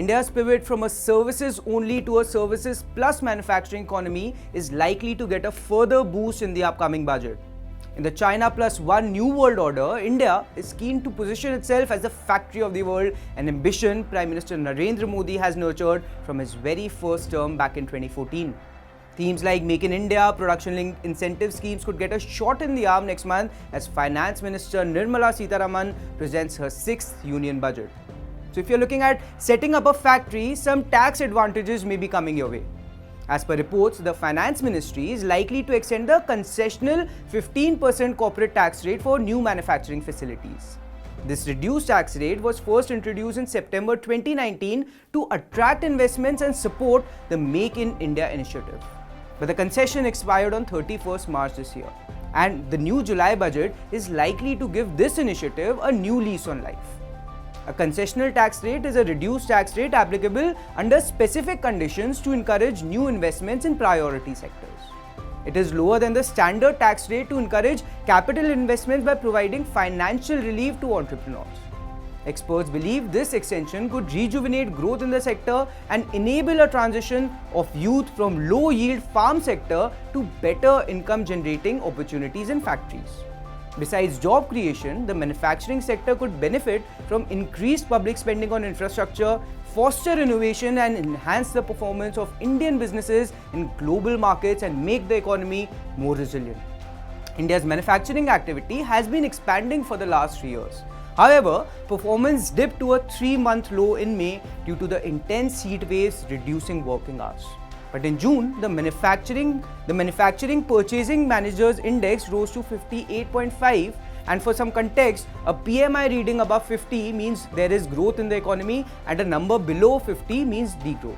India's pivot from a services only to a services plus manufacturing economy is likely to get a further boost in the upcoming budget. In the China Plus One New World Order, India is keen to position itself as the factory of the world, an ambition Prime Minister Narendra Modi has nurtured from his very first term back in 2014. Themes like Make in India, production-linked incentive schemes could get a shot in the arm next month as Finance Minister Nirmala Sitharaman presents her 6th union budget. So if you're looking at setting up a factory, some tax advantages may be coming your way. As per reports, the Finance Ministry is likely to extend the concessional 15% corporate tax rate for new manufacturing facilities. This reduced tax rate was first introduced in September 2019 to attract investments and support the Make in India initiative. But the concession expired on 31st March this year, and the new July budget is likely to give this initiative a new lease on life. A concessional tax rate is a reduced tax rate applicable under specific conditions to encourage new investments in priority sectors. It is lower than the standard tax rate to encourage capital investments by providing financial relief to entrepreneurs. Experts believe this extension could rejuvenate growth in the sector and enable a transition of youth from low-yield farm sector to better income-generating opportunities in factories. Besides job creation, the manufacturing sector could benefit from increased public spending on infrastructure, foster innovation and enhance the performance of Indian businesses in global markets and make the economy more resilient. India's manufacturing activity has been expanding for the last 3 years. However, performance dipped to a 3-month low in May due to the intense heat waves reducing working hours. But in June, the manufacturing purchasing managers index rose to 58.5, and for some context, a PMI reading above 50 means there is growth in the economy and a number below 50 means degrowth.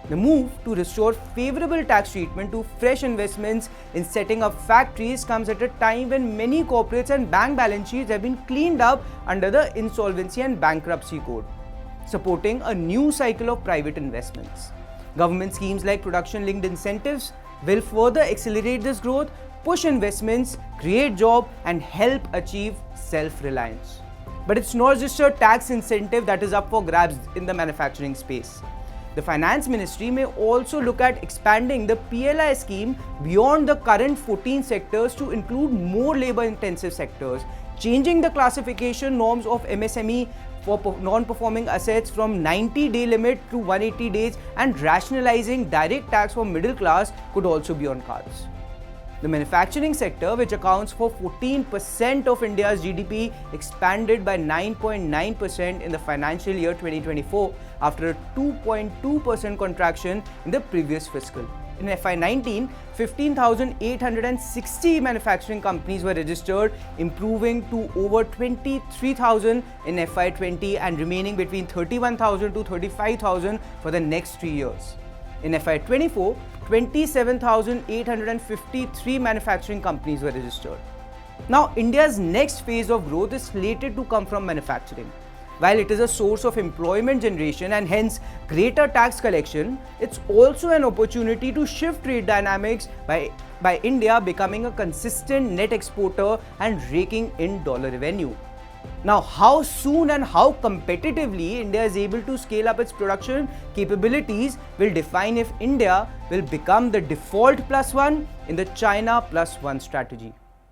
The move to restore favorable tax treatment to fresh investments in setting up factories comes at a time when many corporates and bank balance sheets have been cleaned up under the Insolvency and Bankruptcy Code, supporting a new cycle of private investments. Government schemes like production-linked incentives will further accelerate this growth, push investments, create jobs, and help achieve self-reliance. But it's not just a tax incentive that is up for grabs in the manufacturing space. The Finance Ministry may also look at expanding the PLI scheme beyond the current 14 sectors to include more labor-intensive sectors, changing the classification norms of MSME for non-performing assets from 90-day limit to 180 days, and rationalizing direct tax for middle class could also be on cards. The manufacturing sector, which accounts for 14% of India's GDP, expanded by 9.9% in the financial year 2024 after a 2.2% contraction in the previous fiscal. In FY19, 15,860 manufacturing companies were registered, improving to over 23,000 in FY20 and remaining between 31,000 to 35,000 for the next 3 years. In FY24, 27,853 manufacturing companies were registered. Now, India's next phase of growth is slated to come from manufacturing. While it is a source of employment generation and hence greater tax collection, it's also an opportunity to shift trade dynamics by India becoming a consistent net exporter and raking in dollar revenue. Now, how soon and how competitively India is able to scale up its production capabilities will define if India will become the default +1 in the China +1 strategy.